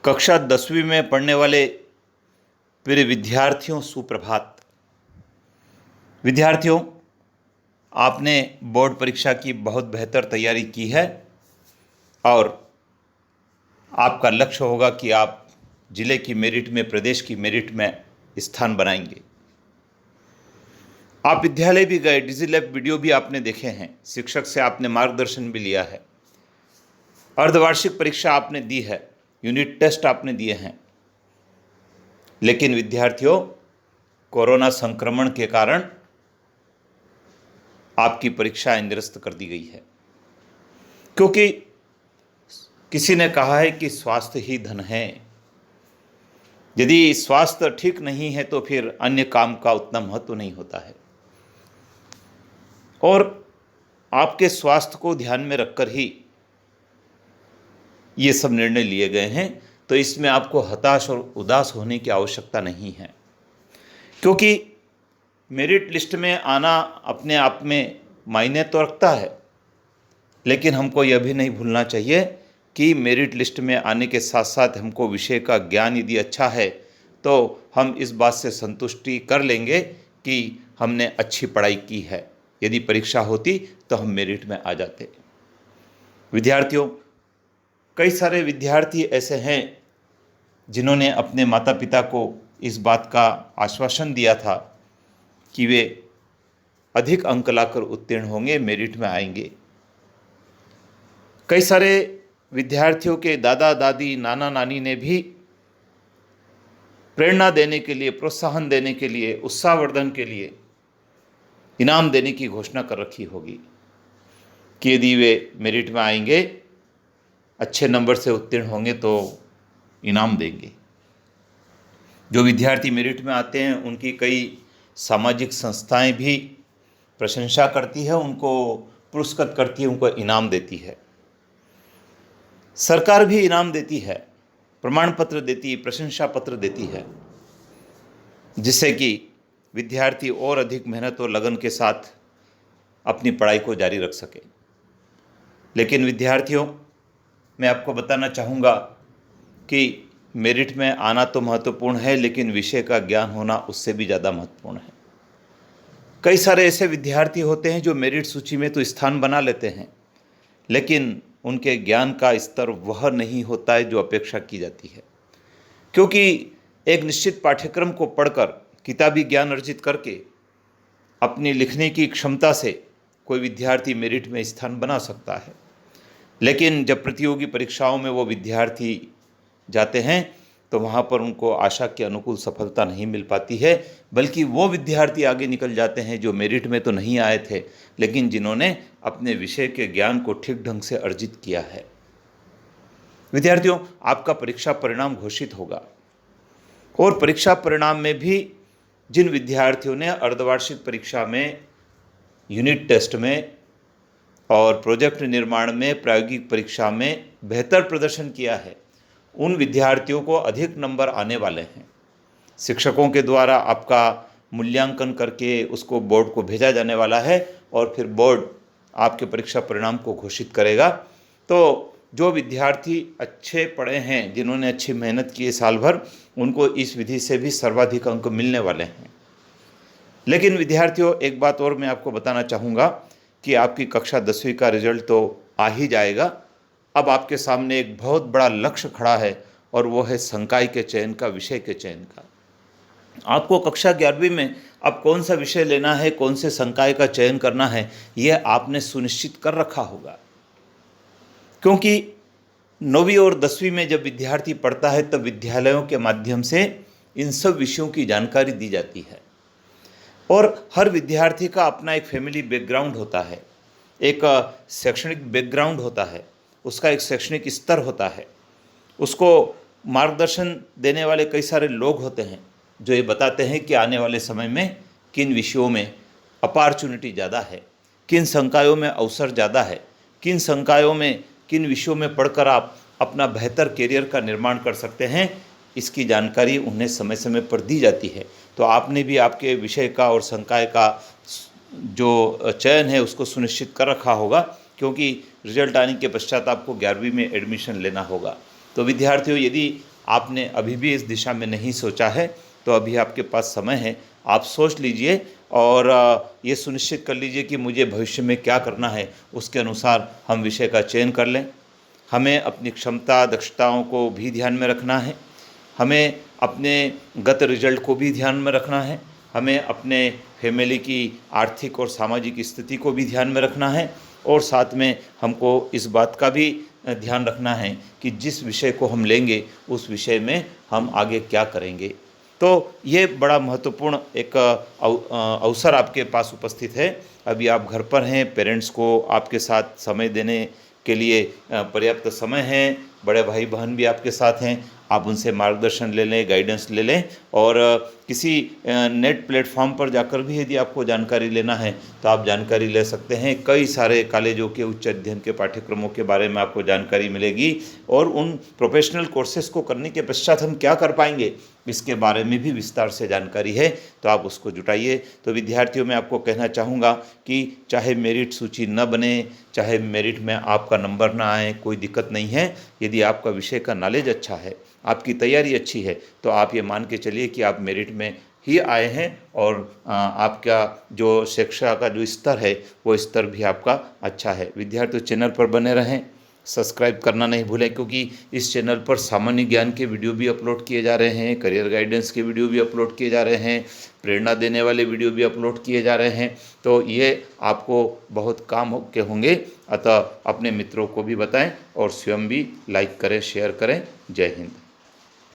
कक्षा 10वीं में पढ़ने वाले प्रिय विद्यार्थियों, सुप्रभात। विद्यार्थियों, आपने बोर्ड परीक्षा की बहुत बेहतर तैयारी की है और आपका लक्ष्य होगा कि आप जिले की मेरिट में, प्रदेश की मेरिट में स्थान बनाएंगे। आप विद्यालय भी गए, डिजिलैब वीडियो भी आपने देखे हैं, शिक्षक से आपने मार्गदर्शन भी लिया है, अर्धवार्षिक परीक्षा आपने दी है, यूनिट टेस्ट आपने दिए हैं। लेकिन विद्यार्थियों, कोरोना संक्रमण के कारण आपकी परीक्षाएं निरस्त कर दी गई है, क्योंकि किसी ने कहा है कि स्वास्थ्य ही धन है। यदि स्वास्थ्य ठीक नहीं है तो फिर अन्य काम का उतना महत्व नहीं होता है। और आपके स्वास्थ्य को ध्यान में रखकर ही ये सब निर्णय लिए गए हैं, तो इसमें आपको हताश और उदास होने की आवश्यकता नहीं है, क्योंकि मेरिट लिस्ट में आना अपने आप में मायने तो रखता है, लेकिन हमको यह भी नहीं भूलना चाहिए कि मेरिट लिस्ट में आने के साथ साथ हमको विषय का ज्ञान यदि अच्छा है तो हम इस बात से संतुष्टि कर लेंगे कि हमने अच्छी पढ़ाई की है। यदि परीक्षा होती तो हम मेरिट में आ जाते। विद्यार्थियों, कई सारे विद्यार्थी ऐसे हैं जिन्होंने अपने माता पिता को इस बात का आश्वासन दिया था कि वे अधिक अंक लाकर उत्तीर्ण होंगे, मेरिट में आएंगे। कई सारे विद्यार्थियों के दादा दादी, नाना नानी ने भी प्रेरणा देने के लिए, प्रोत्साहन देने के लिए, उत्साहवर्धन के लिए इनाम देने की घोषणा कर रखी होगी कि यदि वे मेरिट में आएंगे, अच्छे नंबर से उत्तीर्ण होंगे तो इनाम देंगे। जो विद्यार्थी मेरिट में आते हैं उनकी कई सामाजिक संस्थाएं भी प्रशंसा करती है, उनको पुरस्कृत करती है, उनको इनाम देती है। सरकार भी इनाम देती है, प्रमाण पत्र देती है, प्रशंसा पत्र देती है, जिससे कि विद्यार्थी और अधिक मेहनत और लगन के साथ अपनी पढ़ाई को जारी रख सके। लेकिन विद्यार्थियों, मैं आपको बताना चाहूँगा कि मेरिट में आना तो महत्वपूर्ण है, लेकिन विषय का ज्ञान होना उससे भी ज़्यादा महत्वपूर्ण है। कई सारे ऐसे विद्यार्थी होते हैं जो मेरिट सूची में तो स्थान बना लेते हैं, लेकिन उनके ज्ञान का स्तर वह नहीं होता है जो अपेक्षा की जाती है, क्योंकि एक निश्चित पाठ्यक्रम को पढ़कर, किताबी ज्ञान अर्जित करके, अपनी लिखने की क्षमता से कोई विद्यार्थी मेरिट में स्थान बना सकता है। लेकिन जब प्रतियोगी परीक्षाओं में वो विद्यार्थी जाते हैं तो वहाँ पर उनको आशा के अनुकूल सफलता नहीं मिल पाती है, बल्कि वो विद्यार्थी आगे निकल जाते हैं जो मेरिट में तो नहीं आए थे, लेकिन जिन्होंने अपने विषय के ज्ञान को ठीक ढंग से अर्जित किया है। विद्यार्थियों, आपका परीक्षा परिणाम घोषित होगा और परीक्षा परिणाम में भी जिन विद्यार्थियों ने अर्धवार्षिक परीक्षा में, यूनिट टेस्ट में और प्रोजेक्ट निर्माण में, प्रायोगिक परीक्षा में बेहतर प्रदर्शन किया है, उन विद्यार्थियों को अधिक नंबर आने वाले हैं। शिक्षकों के द्वारा आपका मूल्यांकन करके उसको बोर्ड को भेजा जाने वाला है और फिर बोर्ड आपके परीक्षा परिणाम को घोषित करेगा। तो जो विद्यार्थी अच्छे पढ़े हैं, जिन्होंने अच्छी मेहनत की है साल भर, उनको इस विधि से भी सर्वाधिक अंक मिलने वाले हैं। लेकिन विद्यार्थियों, एक बात और मैं आपको बताना चाहूँगा कि आपकी कक्षा 10वीं का रिजल्ट तो आ ही जाएगा। अब आपके सामने एक बहुत बड़ा लक्ष्य खड़ा है और वो है संकाय के चयन का, विषय के चयन का। आपको कक्षा 11वीं में अब कौन सा विषय लेना है, कौन से संकाय का चयन करना है, यह आपने सुनिश्चित कर रखा होगा, क्योंकि 9वीं और 10वीं में जब विद्यार्थी पढ़ता है तब विद्यालयों के माध्यम से इन सब विषयों की जानकारी दी जाती है और हर विद्यार्थी का अपना एक फैमिली बैकग्राउंड होता है, एक शैक्षणिक बैकग्राउंड होता है, उसका एक शैक्षणिक स्तर होता है, उसको मार्गदर्शन देने वाले कई सारे लोग होते हैं जो ये बताते हैं कि आने वाले समय में किन विषयों में अपॉर्चुनिटी ज़्यादा है, किन संकायों में अवसर ज़्यादा है, किन संकायों में, किन विषयों में पढ़कर आप अपना बेहतर करियर का निर्माण कर सकते हैं। इसकी जानकारी उन्हें समय समय पर दी जाती है। तो आपने भी आपके विषय का और संकाय का जो चयन है उसको सुनिश्चित कर रखा होगा, क्योंकि रिजल्ट आने के पश्चात आपको 11वीं में एडमिशन लेना होगा। तो विद्यार्थियों, यदि आपने अभी भी इस दिशा में नहीं सोचा है तो अभी आपके पास समय है, आप सोच लीजिए और ये सुनिश्चित कर लीजिए कि मुझे भविष्य में क्या करना है, उसके अनुसार हम विषय का चयन कर लें। हमें अपनी क्षमता दक्षताओं को भी ध्यान में रखना है, हमें अपने गत रिजल्ट को भी ध्यान में रखना है, हमें अपने फैमिली की आर्थिक और सामाजिक स्थिति को भी ध्यान में रखना है, और साथ में हमको इस बात का भी ध्यान रखना है कि जिस विषय को हम लेंगे उस विषय में हम आगे क्या करेंगे। तो ये बड़ा महत्वपूर्ण एक अवसर आपके पास उपस्थित है। अभी आप घर पर हैं, पेरेंट्स को आपके साथ समय देने के लिए पर्याप्त समय है, बड़े भाई बहन भी आपके साथ हैं, आप उनसे मार्गदर्शन ले लें, गाइडेंस ले लें, और किसी नेट प्लेटफॉर्म पर जाकर भी यदि आपको जानकारी लेना है तो आप जानकारी ले सकते हैं। कई सारे कॉलेजों के उच्च अध्ययन के पाठ्यक्रमों के बारे में आपको जानकारी मिलेगी, और उन प्रोफेशनल कोर्सेज को करने के पश्चात हम क्या कर पाएंगे इसके बारे में भी विस्तार से जानकारी है, तो आप उसको जुटाइए। तो विद्यार्थियों में आपको कहना चाहूँगा कि चाहे मेरिट सूची न बने, चाहे मेरिट में आपका नंबर ना आए, कोई दिक्कत नहीं है। यदि आपका विषय का नॉलेज अच्छा है, आपकी तैयारी अच्छी है, तो आप ये मान के चलिए कि आप मेरिट में ही आए हैं, और आपका जो शिक्षा का जो स्तर है वो स्तर भी आपका अच्छा है। विद्यार्थी चैनल पर बने रहें, सब्सक्राइब करना नहीं भूलें, क्योंकि इस चैनल पर सामान्य ज्ञान के वीडियो भी अपलोड किए जा रहे हैं, करियर गाइडेंस के वीडियो भी अपलोड किए जा रहे हैं, प्रेरणा देने वाले वीडियो भी अपलोड किए जा रहे हैं। तो ये आपको बहुत काम के होंगे, अतः अपने मित्रों को भी बताएं और स्वयं भी लाइक करें, शेयर करें। जय हिंद।